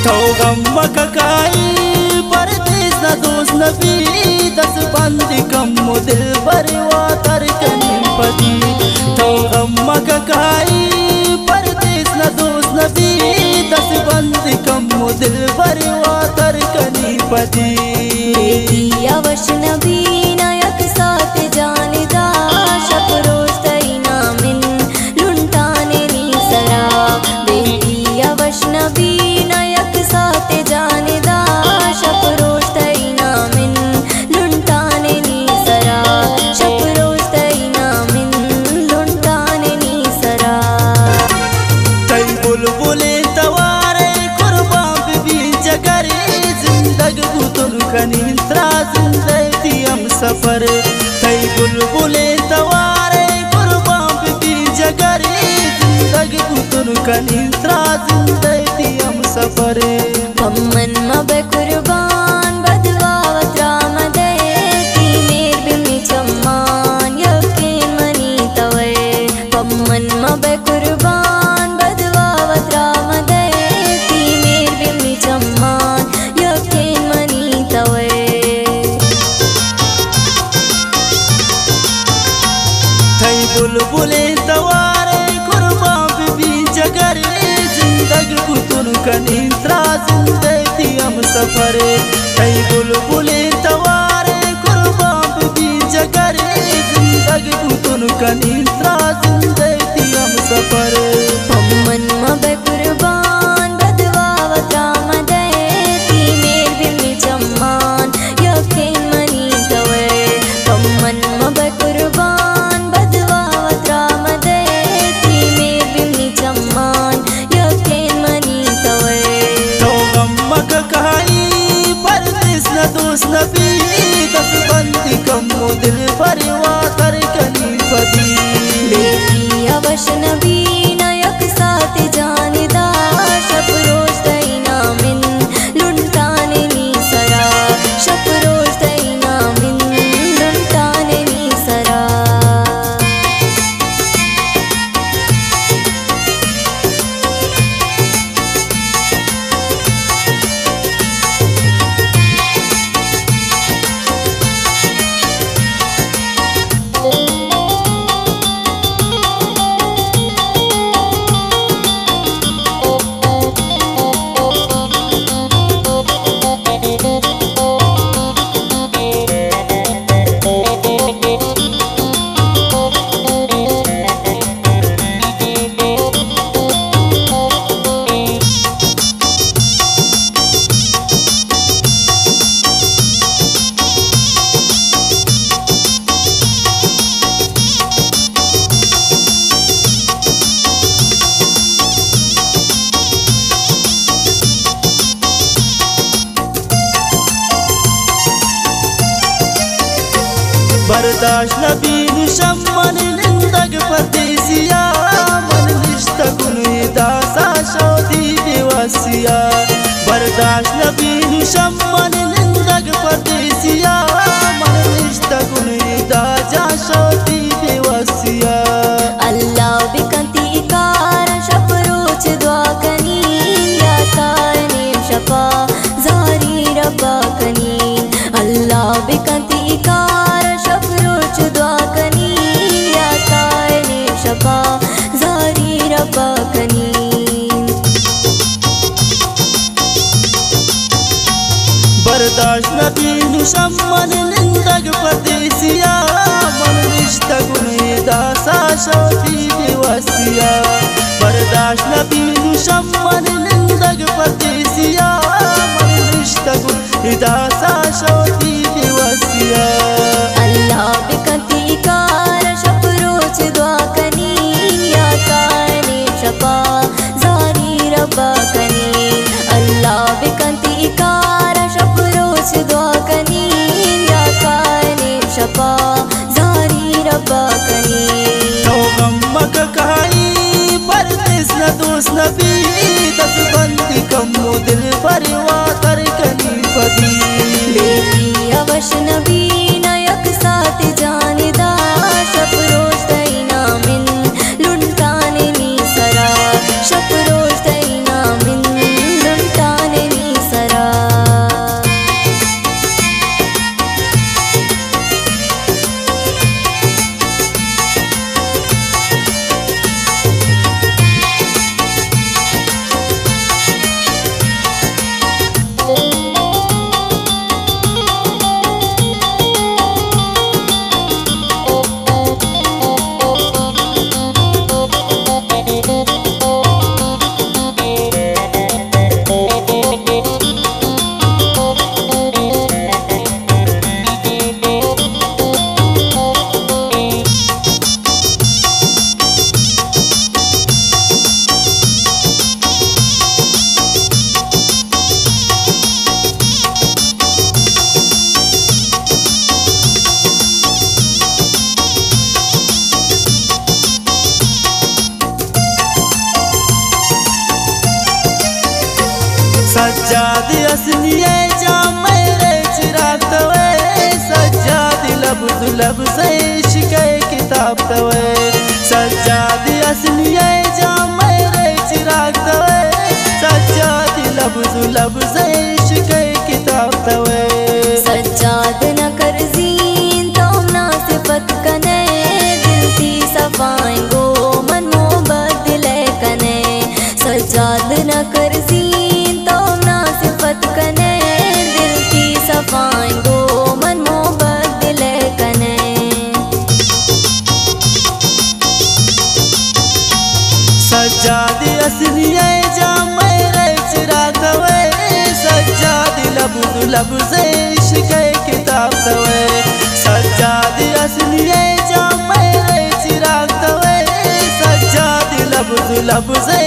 गम ककाई परदेस न दोस्त नबी दस बंदी कम दिल बरवा तरकनी पति गम ककाई परदेस न दोस्त नबी दस बंदी कम दिल बरवा तरकनी पति अवश नबी नायक साथ जानदा शप रोज तैना मिन लुंटाने नी सरा बेटी अवश नबी नायक साथ जानदा शप रोज तैना मिन लुंटाने नी सरा शप रोज तैना मिन लुंटाने नी सरा कई बुलबुले तवारे कुर्बान बीबी जगरे जिंदग गुतुन खनी जिंदगी हम सफर कई बुलबुले तवारे कुर्बान बीबी जगरे जिंदगी गुतुन खनी जिंदगी हम सफर पम्मन मबे कुर्बान बदवावत रामदे की मेर बिमी चम्मान यकीन मनी तवे पम्मन मबे कुर्बान बदवावत रामदे की मेर बिमी चम्मान यकीन मनी तवे कई बुलबुले तवारे कुर्बान बीबी जगरे जिंदगी गुतुन खनी जिंदगी हम सफर कई बुलबुले तवारे कुर्बान बीबी जगरे जिंदगी गुतुन खनी जिंदगी हम सफर पम्मन मबे कुर्बान बदवावत रामदे की मेर बिमी चम्मान यकीन मनी तवे पम्मन मबे कुर्बान बदवावत रामदे की मेर बिमी चम्मान यकीन मनी तवे गम ककाई परदेस न दोस्त नबी दस बंदी कम दिल बरवा तरकनी पति बेटी अवश नबी नायक साथ जानदा शप रोज तैना मिन लुंटाने नी सरा शप रोज तैना मिन लुंटाने नी सरा बर्दाश्त नबी निशम्मन निंदग परदेसिया मन निष्ठा गुन दासा शोधी बेवसिया बर्दाश्त नबी निशम्मन निंदग परदेसिया मन निष्ठा गुन दाजा शोधी बेवसिया अल्लाह बिकंती कार शप रोज दुआ कनी या ताने शपा जारी रब्बा कनी अल्लाह बिकंती कार शप रोज दुआ कनी या ताने शपा जारी रब्बा कनी बर्दाश्त नबी निशम्मन निंदग परदेसिया मन निष्ठा गुन दासा शोधी बेवसिया बर्दाश्त नबी निशम्मन निंदग परदेसिया मन निष्ठा गुन दासा शोधी बेवसिया अल्लाह बिकंती कार शप रोज दुआ कनी या ताने शपा जारी रब्बा कनी अल्लाह बिकंती कार शप रोज दुआ कनी या ताने शपा जारी रब्बा कनी गम ककाई परदेस न दोस्त सज्जाद असलिए जा मेरे चिराग तवे सज्जाद लब दुलब से इश्क किताब तवे सज्जाद असलिए जा मेरे चिराग तवे सज्जाद लब दुलब से इश्क किताब तवे सज्जाद न कर जीन तो ना सिफत कने दिल की सफाई गो मन मोहब्बत दिले कने सज्जाद न कर जीन तो ना सिफत कने दिल की सफाई गो मन मोहब्बत दिले कने सज्जाद असलिए जा मेरे चिराग तवे सज्जाद लब दुलब से इश्क किताब तवे सज्जाद असलिए जा मेरे चिराग तवे सज्जाद लब दुलब से